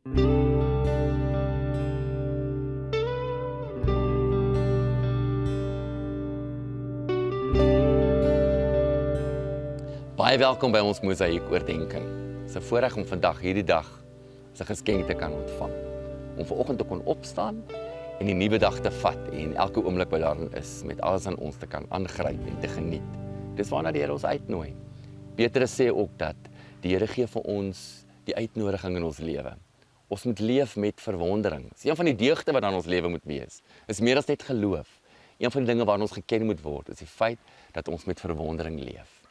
Baie welkom by ons Mosaïek oordenking. Dit is 'n voorreg om vandag hierdie dag as 'n geskenk te kan ontvang. Om vanoggend te kon opstaan en die nuwe dag te vat en elke oomblik wat daarin is met alles aan ons te kan aangryp en te geniet. Dis waarna die Here ons uitnooi. Petrus sê ook dat die Here gee vir ons die uitnodiging in ons lewe. Ons moet leef met verwondering. Dis een van die deugde wat in ons lewe moet wees. Is meer as net geloof. Een van die dinge waarna ons geken moet word, is die feit dat ons met verwondering leef.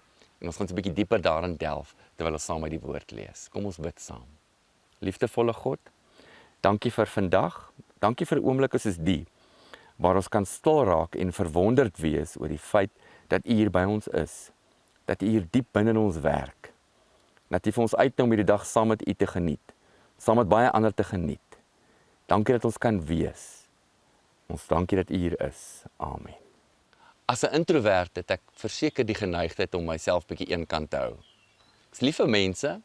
En ons gaan 'n bietjie dieper daarin delf terwyl ons saam uit die woord lees. Kom ons bid saam. Liefdevolle God, dankie vir vandag. Dankie vir oomblikke soos die waar ons kan stil raak en verwonderd wees oor die feit dat U hier by ons is. Dat U hier diep binne in ons werk. Dat U vir ons uitnooi om hierdie dag saam met U te geniet. Saam met baie ander te geniet. Dankie dat ons kan wees. Ons dankie dat U hier is. Amen. As 'n introvert het ek verseker die geneigtheid om myself bietjie eenkant te hou. Ek is lief vir mense.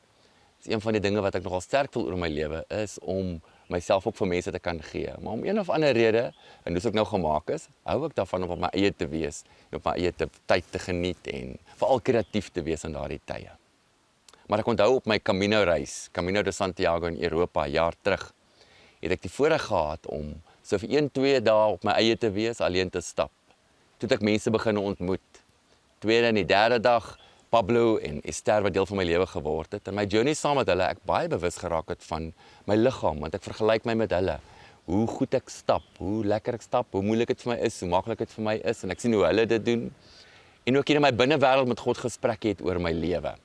Dis een van die dinge wat ek nogal sterk voel oor my lewe is om myself ook vir mense te kan gee. Maar om een of ander rede, en dis ook nou gemaak is, hou ek daarvan om op my eie te wees, en op my eie tyd te geniet en veral kreatief te wees in daardie tye. Maar ek onthou op my Camino reis, Camino de Santiago in Europa, 'n jaar terug, het ek die voorreg gehad om so vir 1-2 dae op my eie te wees, alleen te stap. Toe het ek mense begin ontmoet. Tweede en die derde dag, Pablo en Esther wat deel van my lewe geword het. En my journey saam met hulle, ek baie bewus geraak het van my liggaam, want ek vergelyk my met hulle. Hoe goed ek stap, hoe lekker ek stap, hoe moeilik dit vir my is, hoe maklik dit vir my is, en ek sien hoe hulle dit doen. En ook hier in my binnewêreld met God gesprek het oor my lewe.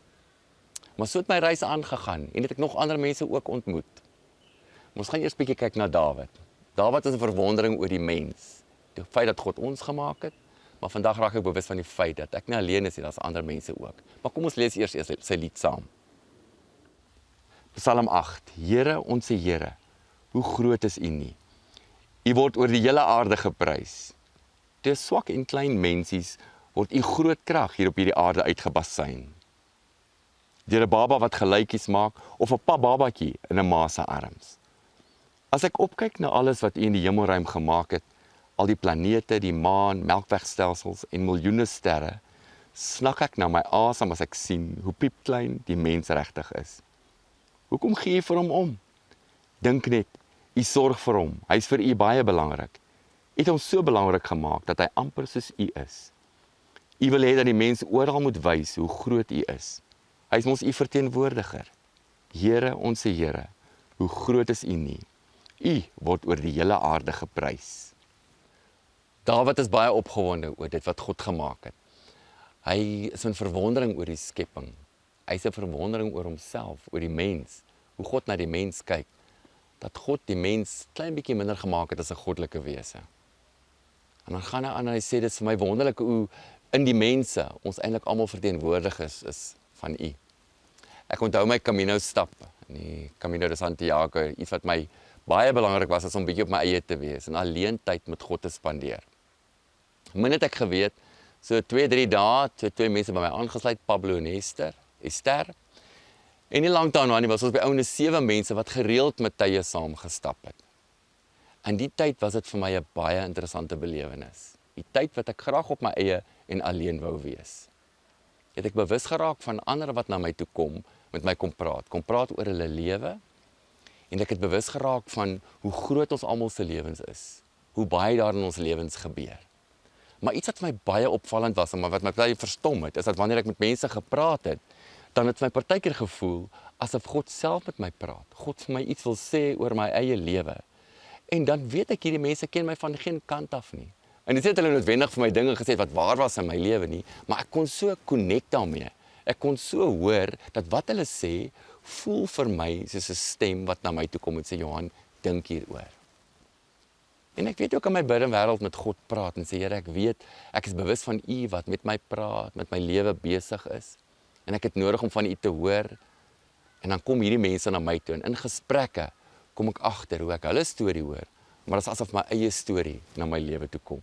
Maar so het my reis aangegaan, en het ek nog ander mense ook ontmoet. Maar ons gaan eers bietjie kyk na Dawid. Dawid is 'n verwondering oor die mens. Die feit dat God ons gemaak het, maar vandag raak ek bewus van die feit dat ek nie alleen is nie, daar's ander mense ook. Maar kom ons lees eers sy lied saam. Psalm 8. Here, onse Here, hoe groot is U nie? U word oor die hele aarde geprys. Deur swak en klein mensies word U groot krag hier op hierdie aarde uitgebasyn. Deur 'n baba wat gelykies maak of 'n pap babatjie in 'n ma se arms. As ek opkyk na alles wat U in die hemelruim gemaak het, al die planete, die maan, melkwegstelsels en miljoene sterre, snak ek na my asem as ek sien hoe piepklein die mens regtig is. Hoekom gee U vir hom om? Dink net, U sorg vir hom. Hy's vir U baie belangrik. U het hom so belangrik gemaak dat hy amper soos U is. U wil hê dat die mens oral moet wys hoe groot U is. Hy is mos U verteenwoordiger. Here, onse Here, hoe groot is U nie? U word oor die hele aarde geprys. Dawid is baie opgewonde oor dit wat God gemaak het. Hy is in verwondering oor die skepping. Hy is in verwondering oor homself, oor die mens, hoe God na die mens kyk. Dat God die mens klein bietjie minder gemaak het as 'n goddelike wese. En dan gaan hy aan en hy sê, dit is vir my wonderlik hoe in die mense ons eintlik almal verteenwoordig is van U. Ek onthou my Camino stap, die Camino de Santiago, iets wat my baie belangrik was as om bietjie op my eie te wees en alleen tyd met God te spandeer. Min het ek geweet, so 2-3 dae, twee mense by my aangesluit, Pablo en Esther. En nie lank daarna nie was ons by ouene 7 mense wat gereeld met tye saam gestap het. En die tyd was dit vir my 'n baie interessante belewenis. Die tyd wat ek graag op my eie en alleen wou wees. Het ek bewus geraak van ander wat na my toe kom, met my kom praat oor hulle lewe. En ek het bewus geraak van hoe groot ons almal se lewens is. Hoe baie daar in ons lewens gebeur. Maar iets wat my baie opvallend was, maar wat my baie verstom het, is dat wanneer ek met mense gepraat het, dan het my partykeer gevoel, asof God self met my praat. God vir my iets wil sê oor my eie lewe. En dan weet ek, hierdie mense ken my van geen kant af nie. En dit het hulle noodwendig vir my dinge gesê wat waar was in my lewe nie, maar ek kon so connect daarmee. Ek kon so hoor, dat wat hulle sê, voel vir my soos 'n stem wat na my toe kom en sê, Johan, dink hieroor. En ek weet ook in my binnewêreld met God praat en sê, Here, ek weet, ek is bewus van U wat met my praat, met my lewe besig is. En ek het nodig om van U te hoor. En dan kom hierdie mense na my toe en in gesprekke kom ek agter hoe ek hulle storie hoor, maar dit is asof my eie storie na my lewe toe kom.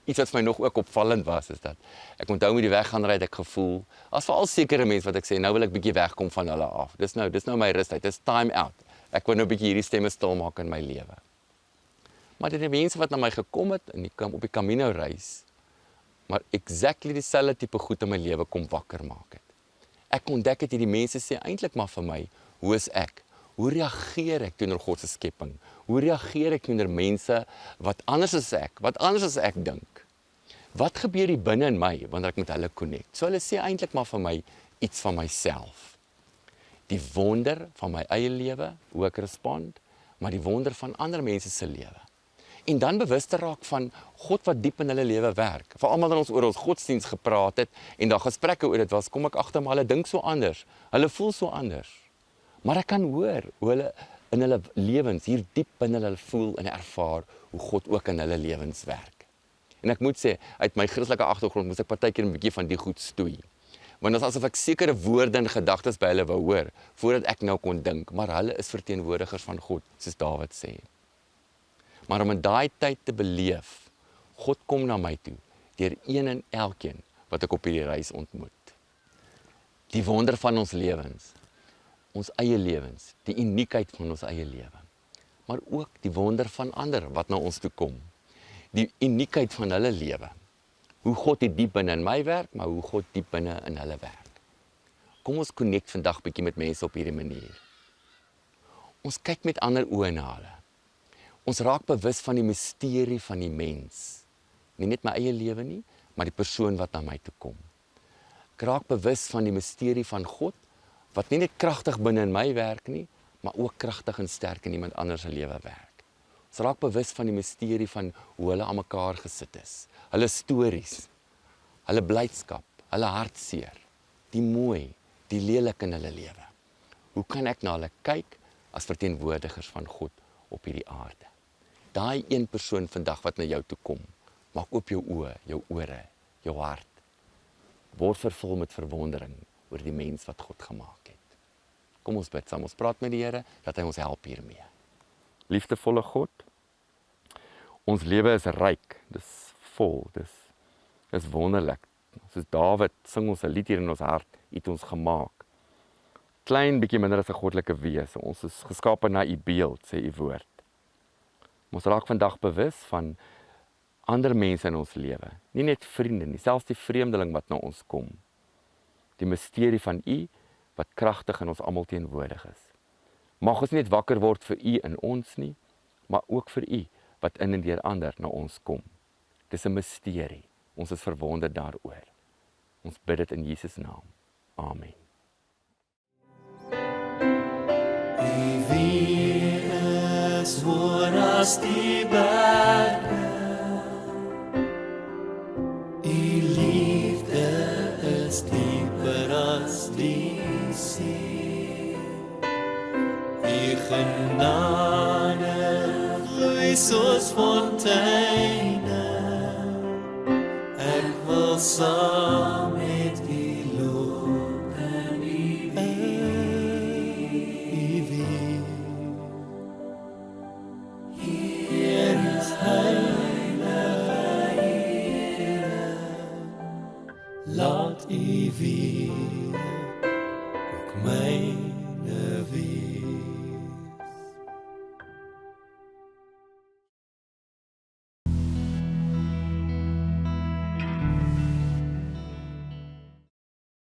Iets wat vir my nog ook opvallend was, is dat ek onthou met die weg gaan ry, het ek gevoel, as veral sekere mense wat ek sê, nou wil ek bietjie wegkom van hulle af. Dis nou my rustyd, dis time out. Ek wou nou 'n bietjie hierdie stemme stil maak in my lewe. Maar dit is mense wat na my gekom het en op die Camino reis, maar exactly dieselfde tipe goed in my lewe kom wakker maak het. Ek ontdek het hierdie mense sê eintlik maar vir my, hoe is ek? Hoe reageer ek teenoor God se skepping? Hoe reageer ek teenoor mense wat anders as ek dink? Wat gebeur hier binne in my wanneer ek met hulle connect? So hulle sê eintlik maar vir my iets van myself. Die wonder van my eie lewe, hoe ek respond, maar die wonder van ander mense se lewe. En dan bewus te raak van God wat diep in hulle lewe werk. Vir almal wat ons oor ons godsdiens gepraat het en daar gesprekke oor dit was, kom ek agter maar hulle dink so anders. Hulle voel so anders. Maar ek kan hoor hoe hulle in hulle lewens hier diep binne hulle voel en ervaar hoe God ook in hulle lewens werk. En ek moet sê, uit my Christelike agtergrond moes ek partykeer 'n bietjie van die goed stoei. Want dit is asof ek sekere woorde en gedagtes by hulle wou hoor voordat ek nou kon dink, maar hulle is verteenwoordigers van God, soos Dawid sê. Maar om in daai tyd te beleef, God kom na my toe, deur een en elkeen wat ek op hierdie reis ontmoet. Die wonder van ons lewens, ons eie lewens, die uniekheid van ons eie lewe, maar ook die wonder van ander wat na ons toe kom, die uniekheid van hulle lewe, hoe God diep binne in my werk, maar hoe God diep binne in hulle werk. Kom ons connect vandag bietjie met mense op hierdie manier. Ons kyk met ander oë na hulle. Ons raak bewus van die misterie van die mens. Nie net my eie lewe nie, maar die persoon wat na my toe kom. Ek raak bewus van die misterie van God, wat nie net kragtig binne in my werk nie, maar ook kragtig en sterk in iemand anders se lewe werk. Ons raak bewus van die misterie van hoe hulle aan mekaar gesit is. Hulle stories, hulle blydskap, hulle hartseer, die mooi, die lelik in hulle lewe. Hoe kan ek na hulle kyk as verteenwoordigers van God op hierdie aarde? Daai een persoon vandag wat na jou toe kom, maak oop jou oë, jou ore, jou hart. Word vervul met verwondering oor die mens wat God gemaak het. Kom ons bid saam, ons praat met die Here dat hy ons help hiermee. Liefdevolle God, ons lewe is ryk, dis vol, dis wonderlik. Soos Dawid sing ons 'n lied hier in ons hart, het ons gemaak. Klein bietjie minder as 'n goddelike wese, ons is geskape na u beeld, sê u woord. Ons raak vandag bewus van ander mense in ons lewe, nie net vriende nie, selfs die vreemdeling wat na ons kom. Die misterie van u wat kragtig in ons almal teenwoordig is. Mag ons nie net wakker word vir u in ons nie, maar ook vir u wat in en deur ander na ons kom. Dis 'n misterie. Ons is verwonderd daaroor. Ons bid dit in Jesus naam. Amen. Wie is hoër as die berge? U liefde is dieper as die see. U genade vloei soos fonteine. Ek wil saam met u loop en u wie. Hier is heilige Here, laat u wie ook my